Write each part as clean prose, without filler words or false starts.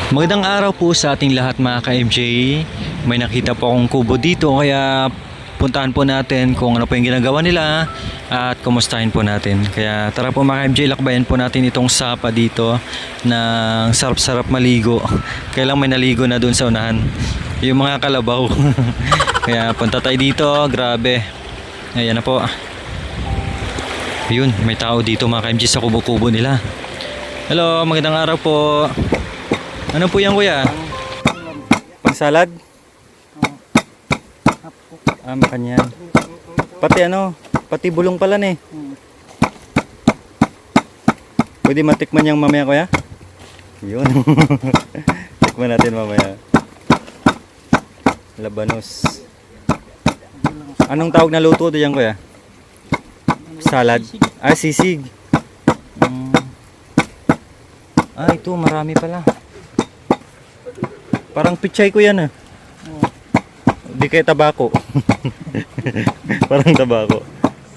Magandang araw po sa ating lahat mga ka-MJ. May nakita po akong kubo dito kaya puntahan po natin kung ano po yung ginagawa nila at kumustahin po natin. Kaya tara po mga ka-MJ, lakbayan po natin itong sapa dito na sarap-sarap maligo. Kailang may naligo na dun sa unahan. Yung mga kalabaw. Kaya punta tayo dito, grabe. Ayan na po. Yun, may tao dito mga ka-MJ sa kubo-kubo nila. Hello, magandang araw po. Ano po yan kuya? Pagsalad? Makanyan. Pati bulong pala eh. Pwede matikman yung mamaya kuya? Yun. Tikman natin mamaya. Labanos. Anong tawag na luto diyan kuya? Salad? Sisig. Ito marami pala. Parang pichay ko yan Di kaya tabako. Parang tabako.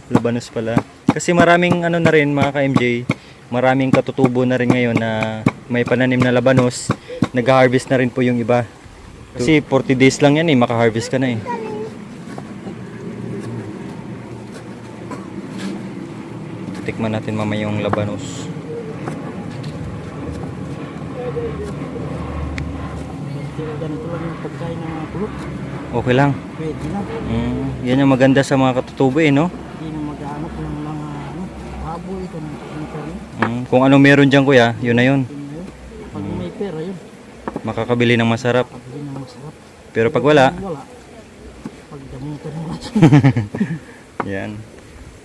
Labanos pala. Kasi maraming na rin mga ka-MJ. Maraming katutubo na rin ngayon na may pananim na labanos. Nag-harvest na rin po yung iba. Kasi 40 days lang yan maka-harvest ka na Tikman natin mamaya yung labanos. Ganito lang yung pagkain ng mga pulot. Okay lang. Pwede na. Yan yung maganda sa mga katutubo Hindi no? na mag-aanap ng mga baboy ito ng internet. Kung ano meron dyan kuya, yun na yun. Pag may pera yun. Makakabili ng masarap. Pabili ng masarap. Pero pag wala, Wala. Pagdamutan mo natin. yan.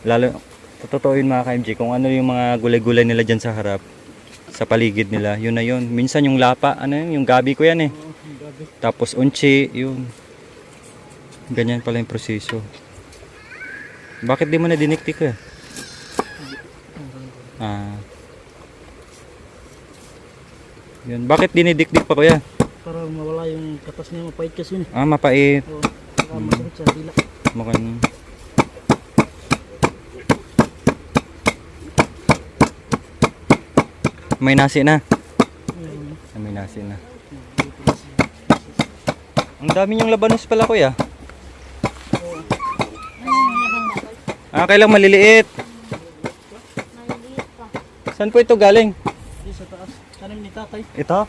Lalo, totoo yun mga ka-MJ, kung ano yung mga gulay-gulay nila dyan sa harap, sa paligid nila, yun na yun. Minsan yung lapa, yung gabi ko yan Tapos unchi, yun. Ganyan pala yung proseso. Bakit di mo na diniktik Yun. Bakit dinidikdik pa kuya? Para mawala yung katas niya, mapait kasi yun. Mapait. So, para masarap sa dila. Mukhang may nasi na. May nasi na. Ang dami yung labanos pala kuya. Kailang maliliit. Saan po ito galing? Di sa taas. Tanim ni tatay. Ito?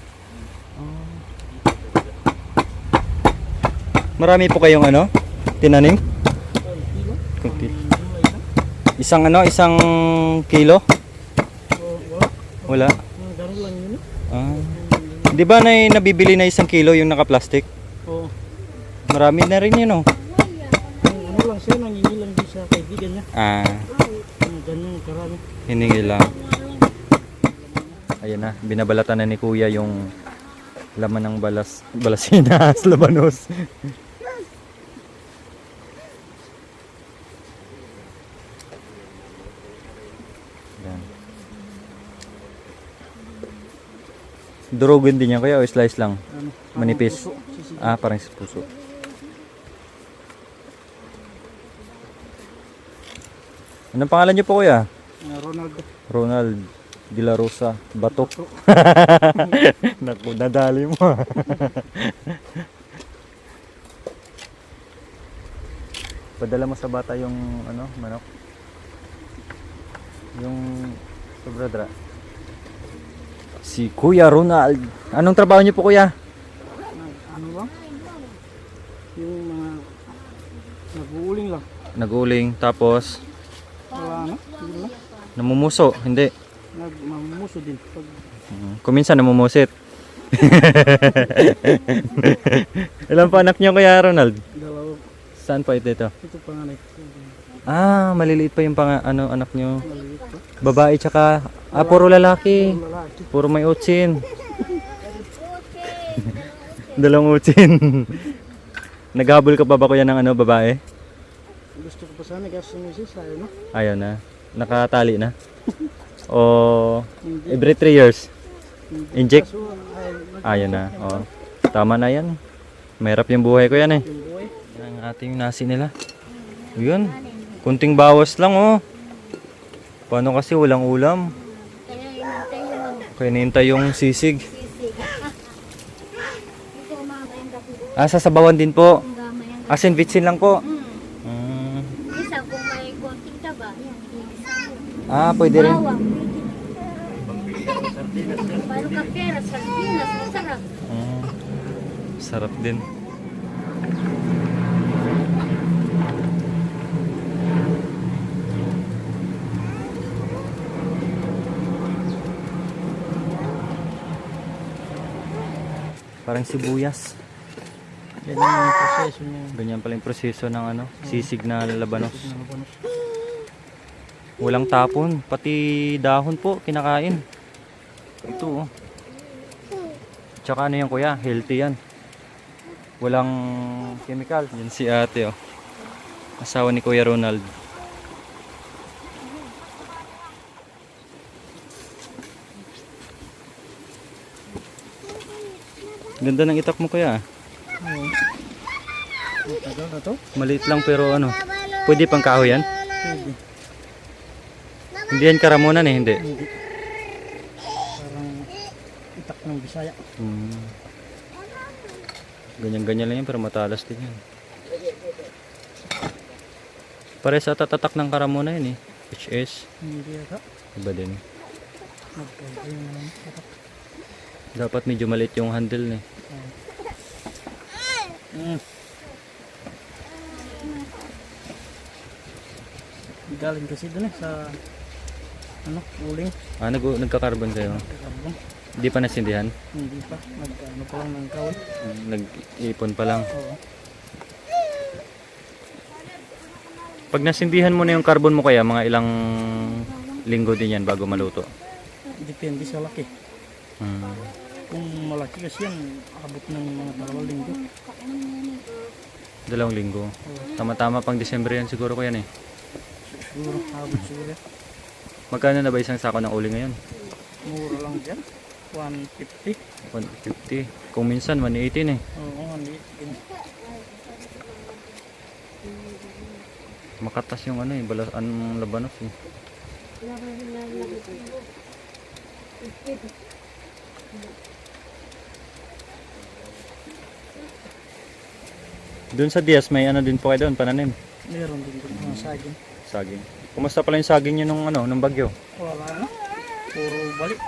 Marami po kayong tinanim? Kunti. Isang kilo? Wala. Gano'n lang yun. Di ba nabibili na 1 kilo yung naka-plastic? Oo. Marami na rin yun Ano lang siya, nangingilang din sa kaibigan niya. Ganyan karami. Hiningi lang. Ayan na, binabalatan na ni kuya yung laman ng balasinas, labanos. Yan. Durugin din yan kuya o slice lang? Manipis? Parang puso. Anong pangalan niyo po kuya? Ronald De La Rosa Bato. Naku, nadali mo. Padala mo sa bata yung manok. Yung sobradra. Si Kuya Ronald. Anong trabaho niyo po kuya? Ano ba? Yung mga nag-uuling lang. Nag-uuling tapos Wala na. Hindi lang. namumuso, hindi. Nagmumuso din. Kuminsan namumusit. Ilan pa anak niyo kuya Ronald? Dalawa. Saan pa ito? Ito panganay. Maliliit pa yung anak niyo. Maliit pa. Babae tsaka puro lalaki. Lalaki. Puro may utsin. Dalawang utsin. Naghabol ka pa ba kuya ng babae? Gusto ko pa sana kasi misis. Ayaw na. Ayaw na. Nakatali na. O Hindi. every 3 years. Inject? Kaso, Ayaw na. Tama na yan. Mahirap yung buhay ko yan yung buhay. Ang ating nasi nila. Yun. Kunting bawas lang Paano kasi walang ulam? Kaya hinintay yung sisig. Sasabawan din po. Ang gamay ang Asin vitsin lang po. Mm. Isa kung may konting taba, yan, isa mo. Pwede rin. Bawang, paano ka pera, sardinas, masarap. Sarap din. Parang sibuyas. Yan yung proseso niya. Ganyan pala yung proseso ng sisig na labanos. Walang tapon, pati dahon po kinakain. Ito oh. Tsaka ano yan kuya, healthy yan. Walang chemical. Yan si ate oh. Asawa ni Kuya Ronald. Ganda ng itak mo kuya. Oo. Tagal na to? Maliit lang pero pwede pang kahoy yan? Pwede. Hindi yan karamunan hindi. Hindi. Parang itak ng Bisaya. Ganyan-ganyan lang yan pero matalas din yan. Pare sa tatatak ng karamunan yun eh. HS. Hindi yata. Iba din. Magkaiba yung itak. Dapat medyo maliit yung handle eh. Galing kasi dun sa uling. Nagka-carbon kayo? Karbon. Hindi pa nasindihan? Hindi pa. Pa lang ng kahoy. Nag-ipon pa lang. Oo. Pag nasindihan mo na yung carbon mo kaya, mga ilang linggo din yan bago maluto? Depende sa laki. Kung malaki kasi yan, abot ng mga 2 linggo. 2 linggo. Tama-tama pang December yan siguro ko yan eh. Siguro, abot siguro. Magkano na ba isang sako ng uli ngayon? Mura lang dyan. 150. 150. Kung minsan 180 eh. Oo, hindi. Makatas yung balas ang labanos eh. Doon sa Diaz may din po kayo doon, pananim. Meron din doon mga saging. Saging. Kumusta pala yung saging nyo nung bagyo? Wala na. Puro balik.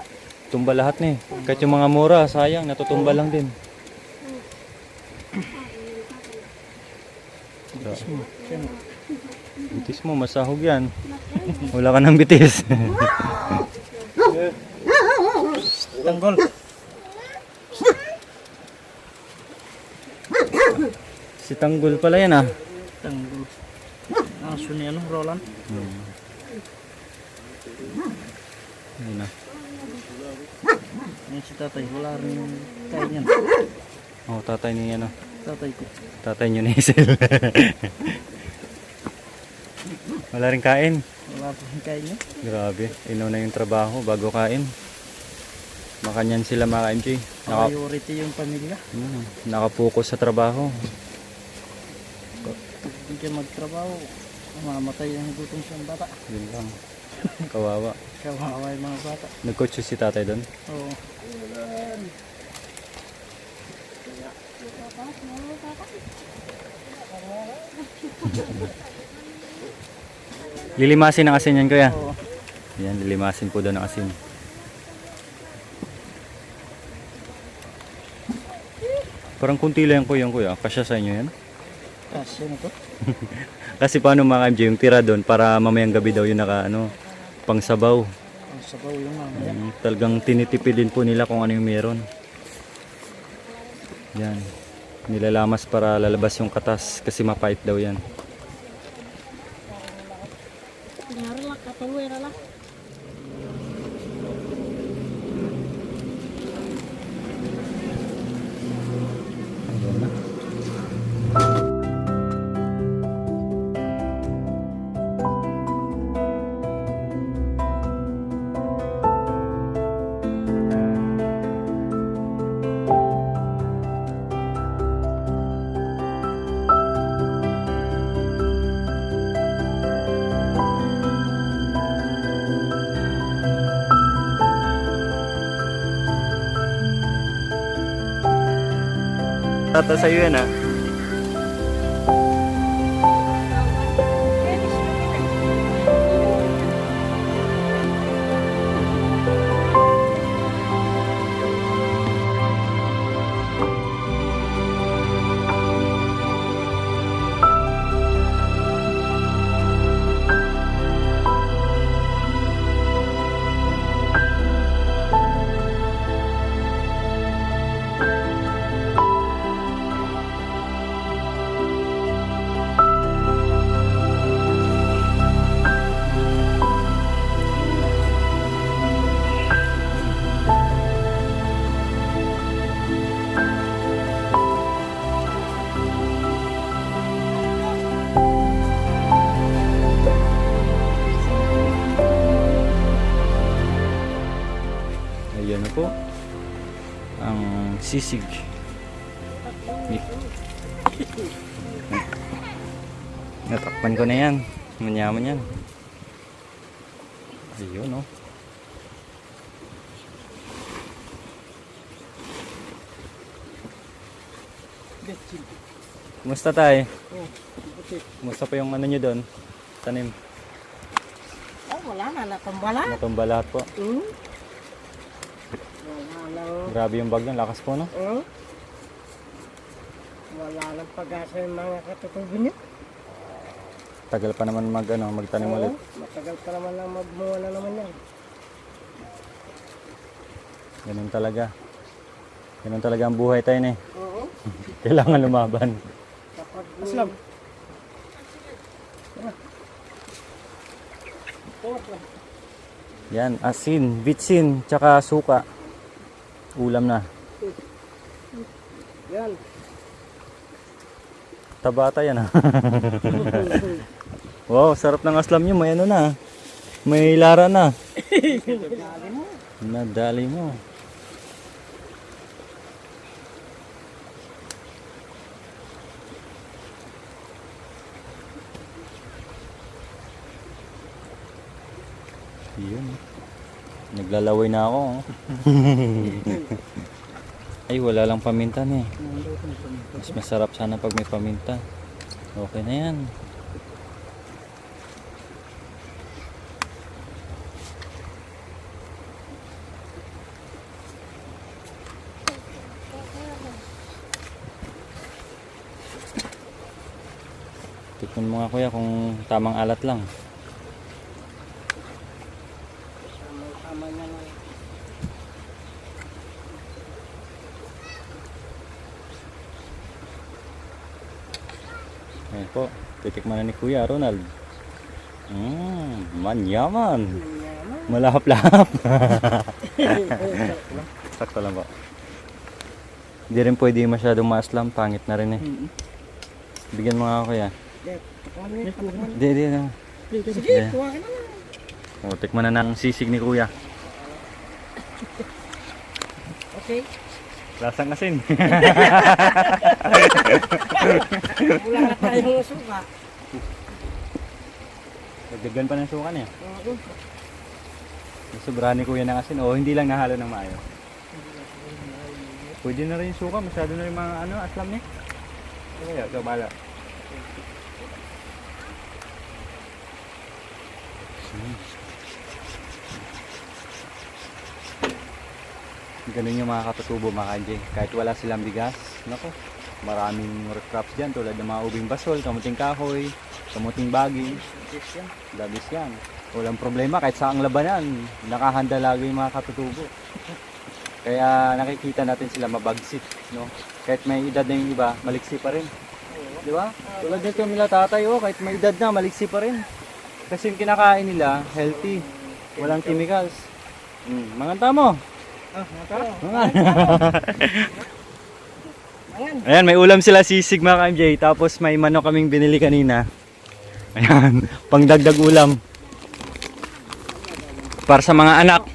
Tumba lahat na eh. Kahit yung mga mura, sayang, natutumba lang din. Bitis mo. Sino? Bitis mo, masahog yan. Wala ka ng bitis. Tanggol. Si Tanggol pala yan ah. Tanggol. Aso ni Roland. Ayun na. Yan si tatay. Wala rin yung kain yan. Tatay ni Tatay ko. Tatay nyo ni Hazel. Wala rin kain. Wala pa yung kain yan. Grabe, na yung trabaho bago kain. Makanyan sila mga MJ. Priority yung pamilya. Nakapokus sa trabaho. Hindi ka magtrabaho. Mamatay ang gutom sa bata. Yun lang. Kawawa. Kawawa yung mga bata. Nag-coach si tatay doon? Oo. Lilimasin ang asin yan kuya. Oo. Yan, lilimasin po doon ang asin. Parang kunti lang po yan kuya. Kasya sa inyo yan? Kasi na to. Kasi paano mga MJ yung tira doon para mamayang gabi daw yung pang sabaw. Ang sabaw yung mamaya. Talagang tinitipid din po nila kung ano yung meron. Yan. Nilalamas para lalabas yung katas kasi mapait daw yan. Kunyari lang, katuloy na lang. Ayan na. Shoutout na sa'yo yan, ha? Ayan na po ang sisig. Natakpan ko na yan. Manyaman yan. Ayun, oh. Kumusta tayo? Kumusta pa yung ano nyo doon? Tanim. Oh, wala na, natambala. Natumba lahat po. Wala lang. Grabe yung bagyo. Lakas po, no? Wala lang pag-asa yung mga katutubo niya. Tagal pa naman magtanim ulit. Matagal pa naman lang magmunga na naman yan. Ganun talaga. Ganun talaga ang buhay tayo na eh. Oo. Kailangan lumaban. Kapag Aslam. Yan, asin, bitsin, tsaka suka. Ulam na. yan. Tabata yan, ha. Wow, sarap ng aslam nyo. May ano na. May lara na. Nadali mo. Yun. Naglalaway na ako. Oh. Ay, wala lang paminta na eh. Mas masarap sana pag may paminta. Okay na yan. Tikman mo nga kuya kung tamang alat lang. Tama na lang. Ayan po, titikman na ni Kuya Ronald. Manyaman. Malahap-lahap. Sakto lang po. Hindi rin pwede masyadong maaslam, pangit na rin eh. Bigyan mo nga ako kuya. Hindi na. Sige, kuha ka na lang. O, tikman na ng sisig ni Kuya. Okay. Lasang asin. Wala na tayong suka. Dagdagan pa ng suka niya. Sobrahan ni Kuya ng asin. O, hindi lang nahalo ng maayo. Pwede na rin yung suka. Masyado na rin mga aslam niya. Kaya, ito bala. Ganun yung mga katutubo mga kanji. Kahit wala silang bigas, nako, maraming root crops dyan tulad ng mga ubing basol, kamuting kahoy, kamuting baging. Labis yan. Walang problema kahit saang labanan, nakahanda lagi yung mga katutubo. Kaya nakikita natin sila mabagsit, no? Kahit may edad na yung iba, maliksi pa rin. Di ba? Tulad nito nila tatay, oh, kahit may edad na, maliksi pa rin. Kasi yung kinakain nila, healthy. Walang chemicals. Manganta mo. Ayan, may ulam sila sisig mga ka-MJ. Tapos may manok kaming binili kanina. Ayan, pangdagdag ulam. Para sa mga anak.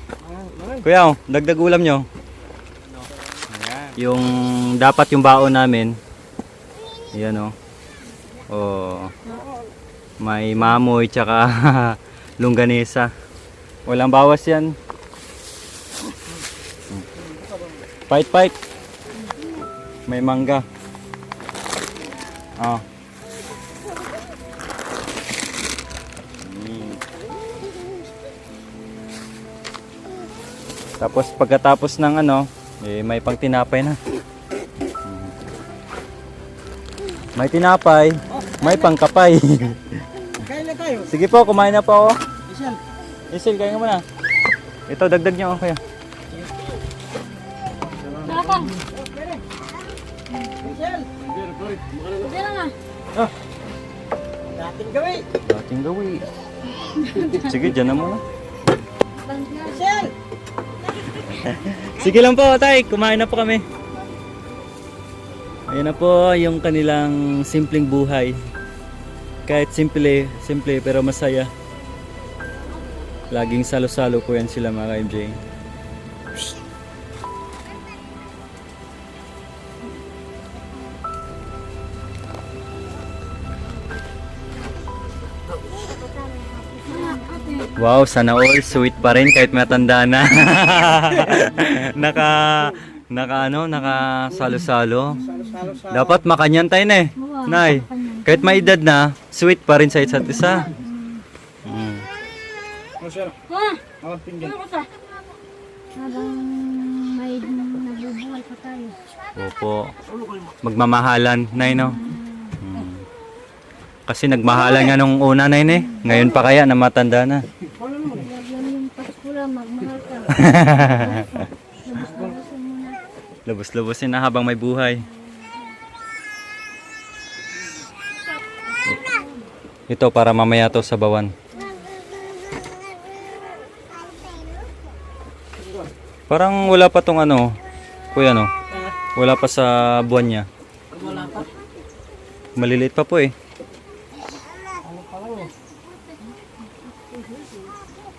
Kuya, oh, dagdag ulam nyo. Yung dapat yung baon namin. Ayan, oh. Oh. May mamoy tsaka longganisa. Walang bawas yan. Fight. May mangga. Oh. Mm. Tapos pagkatapos ng ano, may pang tinapay na. May tinapay, may pangkapay. Kain na tayo. Sige po, kumain na po ako. Isyan. Isil, kain ka muna. Ito, dagdag nyo kaya. Salakan. Isyan. Hindi lang ah. Dating gawi. Dating gawi. Sige, dyan na muna. Isyan. Sige lang po, tay. Kumain na po kami. Ayan na po yung kanilang simpleng buhay. Kahit simple pero masaya. Laging salo-salo po yan sila mga ka-MJ. Wow, sana all sweet pa rin kahit matanda na. naka salo-salo. Salo-salo sa... Dapat makanyan tayo na eh. Nay, kahit may edad na, sweet pa rin sa isa't isa. Mm. Ano siya? Ah, Ang pinggan. ano ka? Habang may nabubuhay pa tayo. Opo. Magmamahalan, Nay, no? Kasi nagmahalan nga nung una, Nay, eh. Ngayon pa kaya na matanda na. Huwag lang yung Pasko lang, magmahal ka. Labas-labasin mo na. Lubos-lubosin na habang may buhay. Ito para mamaya to sa bawan. Parang wala pa tong ano, kuya no? Wala pa sa buwan niya. Wala pa. Maliliit pa po eh. Ano pa lang eh.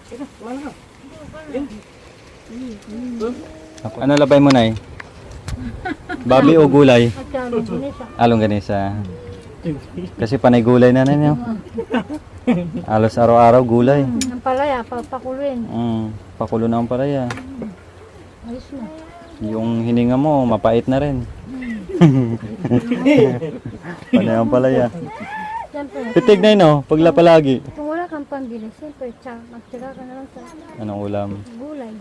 Sige, wala na. Ano labay mo na eh? Babi o gulay? At kami, sinisa. Along ganisa. Kasi panay gulay na ninyo. Alos araw-araw gulay. Ang palaya, papakulin. Pakulo na ang palaya. Ayos na. Yung hininga mo, mapait na rin. Panay ang palaya. Siyempre, Pitig na yun, pagla palagi. kung wala kang pambili, siyempre, magtira ka na lang sa Anong ulam? gulay.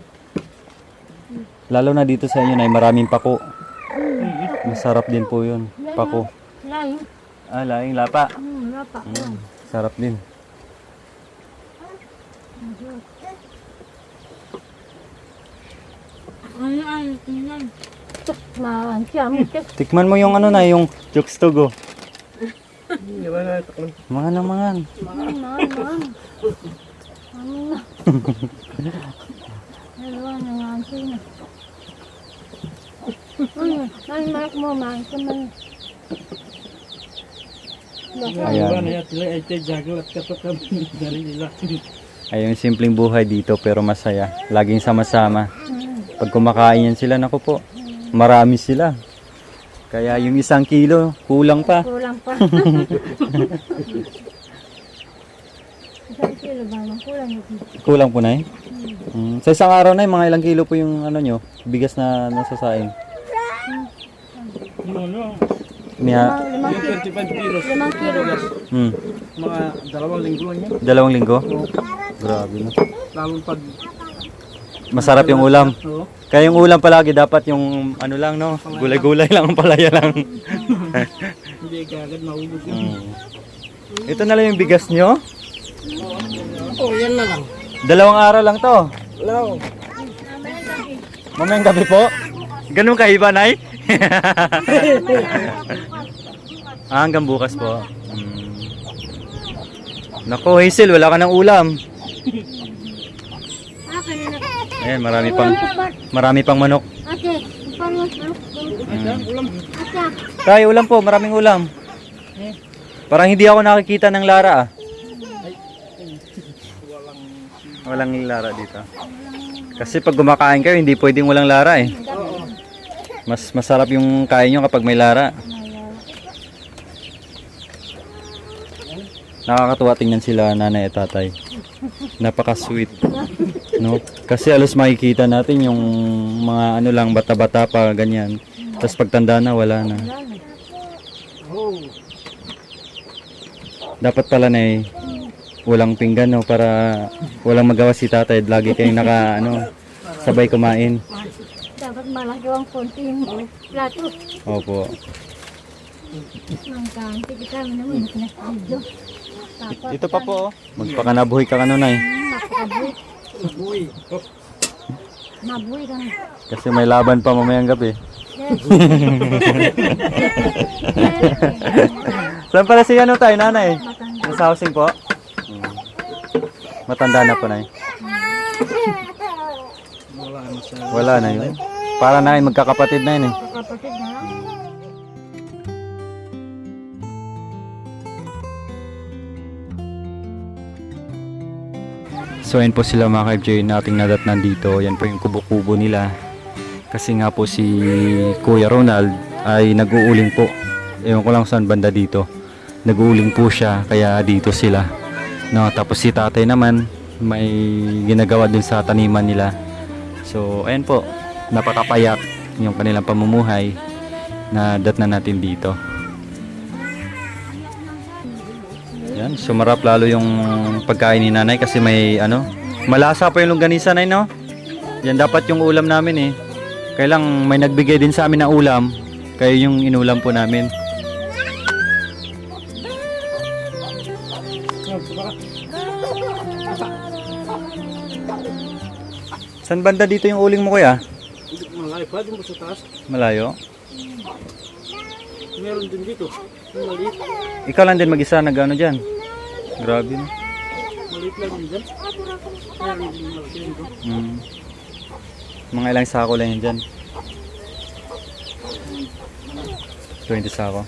Lalo na dito sa inyo na maraming pako. Masarap din po yun. Pako. Laing. Laing lapa. Lapa. Sarap din. Ay, tingnan. Mawan siya, mikit. Tikman mo yung ano na, yung jokstogo. Hindi ba na ito? Mga naman. Mawan. Ano na? Dalawa na nga ang sino. Ay, mark mo, man. Kaman. Ayan. Ano yan? Tila ay tayo jagal at katok kami. Dari nila. Ay, yung simpleng buhay dito pero masaya. Laging sama-sama. Pag kumakain yan sila, naku po, marami sila. Kaya yung 1 kilo, kulang pa. Kulang pa. Isang kilo ba? Kulang yun. Kulang po na eh. Sa isang araw na mga ilang kilo po yung ano nyo, bigas na nasasaing. Ano? Niya, 25 kilos. 5 kilo. Mga 2 linggo lang yan. 2 linggo? Grabe na. Lalong pag... Masarap yung ulam. Oo. Kaya yung ulam palagi dapat yung ano lang no, gulay-gulay lang ang palaya lang. Hindi kagad maubos yun. Ito na lang yung bigas nyo. Oh, yan na lang. 2 araw lang to. Hello. Mamayang gabi po. Ganun kaiba, Nay? Hanggang bukas po. Nako, Hazel, wala ka ng ulam. Ayan, marami pang manok. Ate, paano? Ulam. Ate, Tay, ulam po, maraming ulam. Parang hindi ako nakikita ng Lara ah. Walang Lara dito. Kasi pag kumakain kayo, hindi pwedeng walang Lara eh. Mas masarap yung kain nyo kapag may Lara. Nakakatuwa tingnan sila nanay at tatay. Napaka-sweet. No? Kasi alos makikita natin yung mga ano lang, bata-bata pa, ganyan. Tapos pagtanda na, wala na. Oh. Dapat pala na walang pinggan, no, para walang magawa si tatay. Lagi kayong sabay kumain. Dapat malaki ang konting plato. Opo. Mangkang, hindi kami naman pinasvideo. Ito pa po, magpakanabuhay ka kanunay. Makabuhi. Uy, Mabuhi ka na. Kasi may laban pa mamayang gabi. Saan pala si tayo, nanay? Matanda. Nasa housing po? Matanda na po, nay. wala na sa... Wala na yun. Para na magkakapatid na yun eh. Kapatid na lang. So ayun po sila mga ka-FJ nating nadatnan dito. Yan po yung kubo-kubo nila. Kasi nga po si Kuya Ronald ay nag-uuling po. Ewan ko lang saan banda dito. Nag-uuling po siya kaya dito sila. No, tapos si tatay naman may ginagawa din sa taniman nila. So ayun po, napakapayak yung kanilang pamumuhay na datnan natin dito. Yan, sumarap lalo yung pagkain ni nanay kasi may malasa pa yung longganisa, nay, no? Yan dapat yung ulam namin eh. Kaya lang may nagbigay din sa amin ng ulam, kaya yung inulam po namin. San banda dito yung uling mo, kuya? Malayo pa din po sa taas. Malayo? Meron din dito. Yung maliit. Ikaw lang din mag-isa nag-ano dyan? Grabe, no? Maliit lang din dyan. Meron din malaki dito. Mga ilang sako lang yan dyan? 20 sako.